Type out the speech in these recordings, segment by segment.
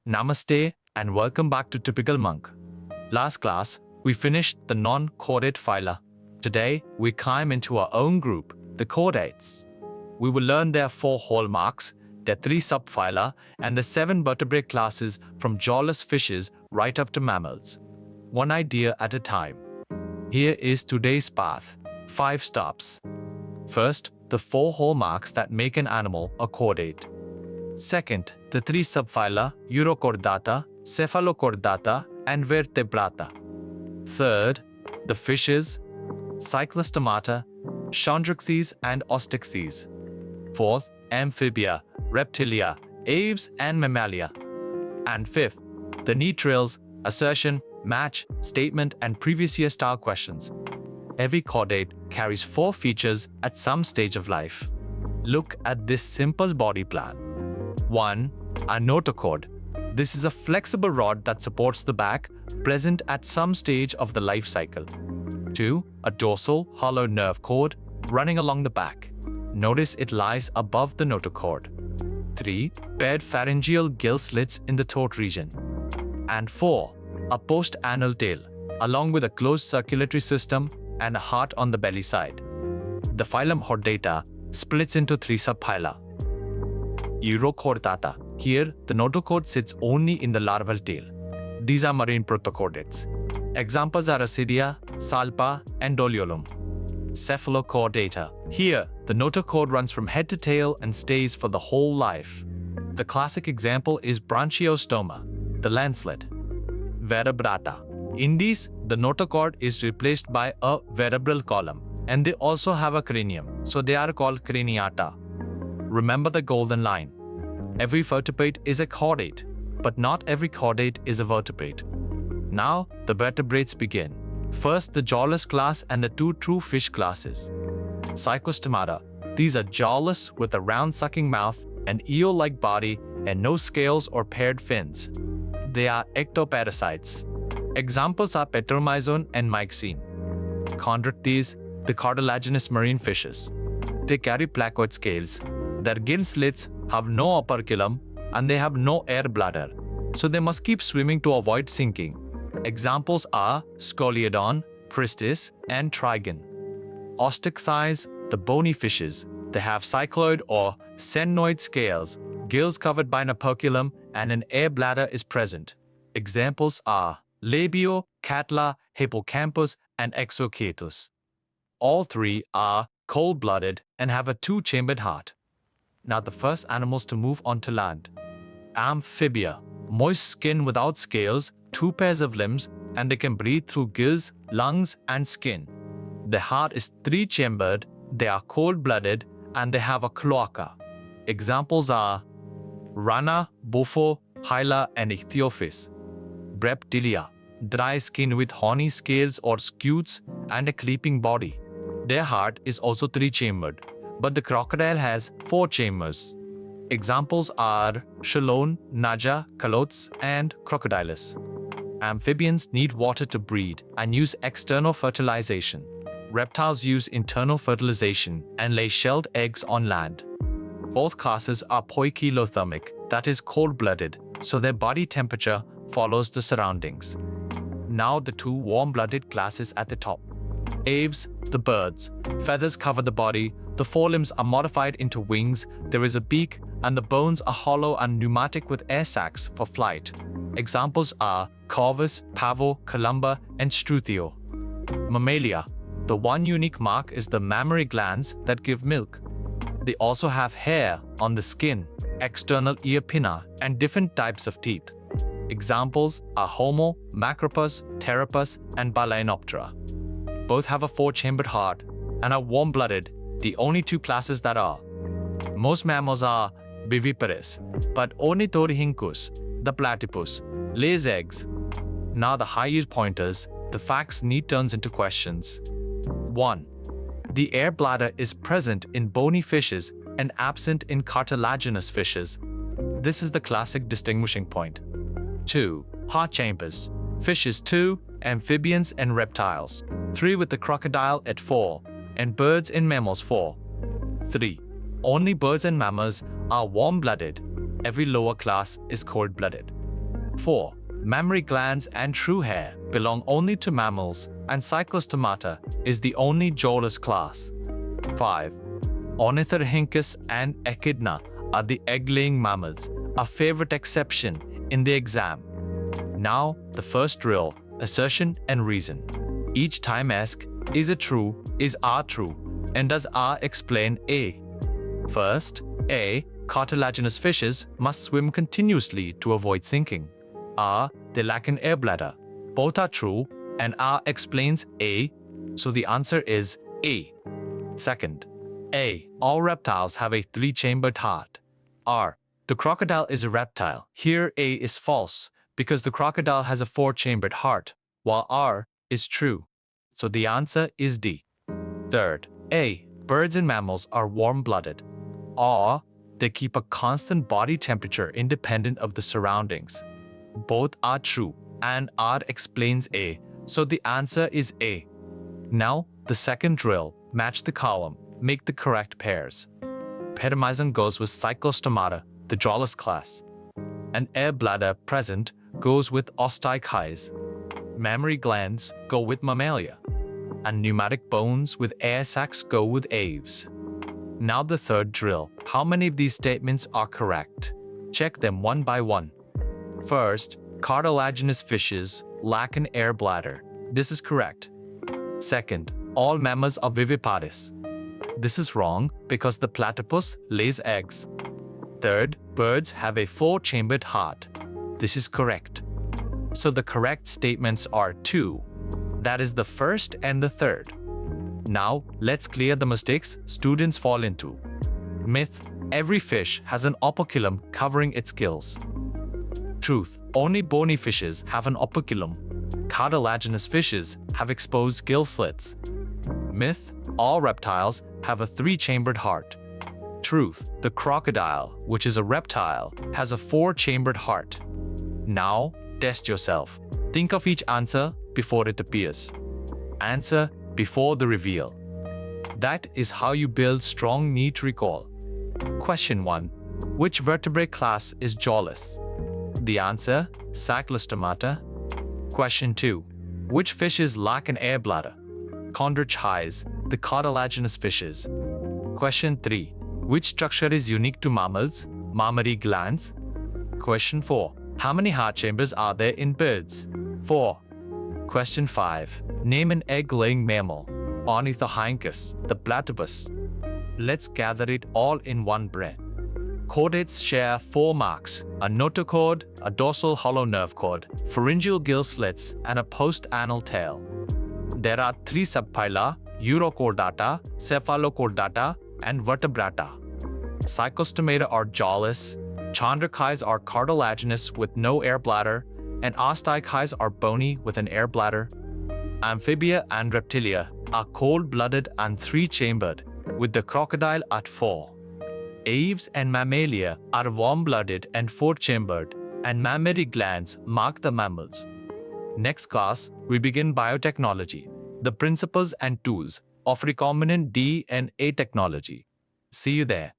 Namaste and welcome back to Typical Monk. Last class, we finished the non-chordate phyla. Today, we climb into our own group, the chordates. We will learn their 4 hallmarks, their 3 subphyla, and the 7 vertebrate classes from jawless fishes right up to mammals. One idea at a time. Here is today's path. 5 stops. First, the 4 hallmarks that make an animal a chordate. Second, the 3 subphyla, Urochordata, Cephalochordata, and Vertebrata. Third, the fishes, Cyclostomata, Chondrichthyes and Osteichthyes. Fourth, Amphibia, Reptilia, Aves and Mammalia. And fifth, the NEET drills, assertion, match, statement and previous year style questions. Every chordate carries 4 features at some stage of life. Look at this simple body plan. 1. A notochord. This is a flexible rod that supports the back, present at some stage of the life cycle. 2. A dorsal, hollow nerve cord running along the back. Notice it lies above the notochord. 3. Paired pharyngeal gill slits in the throat region. And 4. A post-anal tail, along with a closed circulatory system and a heart on the belly side. The phylum Chordata splits into 3 subphyla. Urochordata. Here, the notochord sits only in the larval tail. These are marine protochordates. Examples are Assertion, Salpa, and Doliolum. Cephalochordata. Here, the notochord runs from head to tail and stays for the whole life. The classic example is Branchiostoma, the lancelet. Vertebrata. In these, the notochord is replaced by a vertebral column, and they also have a cranium, so they are called craniata. Remember the golden line. Every vertebrate is a chordate, but not every chordate is a vertebrate. Now, the vertebrates begin. First, the jawless class and the 2 true fish classes. Cyclostomata. These are jawless with a round sucking mouth, an eel-like body, and no scales or paired fins. They are ectoparasites. Examples are Petromyzon and Myxine. Chondrichthyes, the cartilaginous marine fishes. They carry placoid scales. Their gill slits have no operculum and they have no air bladder, so they must keep swimming to avoid sinking. Examples are Scoliodon, Pristis, and Trigon. Osteichthyes, the bony fishes. They have cycloid or senoid scales, gills covered by an operculum, and an air bladder is present. Examples are Labio, Catla, Hippocampus, and Exochaetus. All 3 are cold-blooded and have a 2-chambered heart. Now the first animals to move onto land. Amphibia. Moist skin without scales, 2 pairs of limbs, and they can breathe through gills, lungs, and skin. Their heart is 3-chambered, they are cold-blooded, and they have a cloaca. Examples are Rana, Bufo, Hyla, and Ichthyophis. Reptilia. Dry skin with horny scales or scutes and a creeping body. Their heart is also 3-chambered, but the crocodile has 4 chambers. Examples are Chelone, Naja, Calotes, and Crocodilus. Amphibians need water to breed and use external fertilization. Reptiles use internal fertilization and lay shelled eggs on land. Both classes are poikilothermic, that is cold-blooded, so their body temperature follows the surroundings. Now the 2 warm-blooded classes at the top. Aves, the birds. Feathers cover the body, the forelimbs are modified into wings, there is a beak, and the bones are hollow and pneumatic with air sacs for flight. Examples are Corvus, Pavo, Columba, and Struthio. Mammalia. The one unique mark is the mammary glands that give milk. They also have hair on the skin, external ear pinna, and different types of teeth. Examples are Homo, Macropus, Pteropus, and Balaenoptera. Both have a 4-chambered heart and are warm-blooded, the only 2 classes that are. Most mammals are viviparous, but Ornithorhynchus, the platypus, lays eggs. Now the high-use pointers, the facts NEET turns into questions. 1. The air bladder is present in bony fishes and absent in cartilaginous fishes. This is the classic distinguishing point. 2. Heart chambers. Fishes 2, amphibians and reptiles. 3 with the crocodile at 4, and birds and mammals 4. 3. Only birds and mammals are warm-blooded. Every lower class is cold-blooded. 4. Mammary glands and true hair belong only to mammals, and Cyclostomata is the only jawless class. 5. Ornithorhynchus and Echidna are the egg-laying mammals, a favorite exception in the exam. Now, the first drill, assertion and reason. Each time ask, is it true, is R true, and does R explain A? First, A. Cartilaginous fishes must swim continuously to avoid sinking. R. They lack an air bladder. Both are true, and R explains A, so the answer is A. Second, A. All reptiles have a three-chambered heart. R. The crocodile is a reptile. Here A is false, because the crocodile has a four-chambered heart, while R is true. So the answer is D. Third, A. Birds and mammals are warm-blooded. R. They keep a constant body temperature independent of the surroundings. Both are true, and R explains A, so the answer is A. Now, the second drill, match the column, make the correct pairs. Pedimizon goes with Cyclostomata, the jawless class. An air bladder present goes with Osteichthyes. Mammary glands go with Mammalia. And pneumatic bones with air sacs go with Aves. Now the third drill, how many of these statements are correct? Check them one by one. First, cartilaginous fishes lack an air bladder. This is correct. Second, all mammals are viviparous. This is wrong because the platypus lays eggs. Third, birds have a four-chambered heart. This is correct. So the correct statements are 2. That is the first and the third. Now, let's clear the mistakes students fall into. Myth: every fish has an operculum covering its gills. Truth: only bony fishes have an operculum. Cartilaginous fishes have exposed gill slits. Myth: all reptiles have a three-chambered heart. Truth: the crocodile, which is a reptile, has a four-chambered heart. Now, test yourself. Think of each answer before it appears. Answer before the reveal. That is how you build strong NEET recall. Question 1. Which vertebrate class is jawless? The answer: Cyclostomata. Question 2. Which fishes lack an air bladder? Chondrichthyes, the cartilaginous fishes. Question 3. Which structure is unique to mammals? Mammary glands. Question 4. How many heart chambers are there in birds? 4. Question 5. Name an egg-laying mammal. Ornithorhynchus, the platypus. Let's gather it all in one breath. Chordates share 4 marks: a notochord, a dorsal hollow nerve cord, pharyngeal gill slits, and a post-anal tail. There are 3 subphyla: Urochordata, Cephalochordata, and Vertebrata. Cyclostomata are jawless, Chondrichthyes are cartilaginous with no air bladder, and Osteichthyes are bony with an air bladder. Amphibia and Reptilia are cold-blooded and three-chambered, with the crocodile at 4. Aves and Mammalia are warm-blooded and four-chambered, and mammary glands mark the mammals. Next class, we begin biotechnology, the principles and tools of recombinant DNA technology. See you there.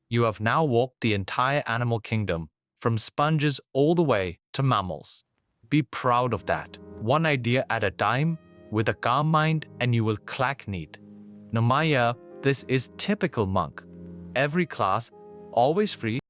You have now walked the entire animal kingdom, from sponges all the way to mammals. Be proud of that. One idea at a time, with a calm mind, and you will crack NEET. No Maya, this is typical monk. Every class, always free.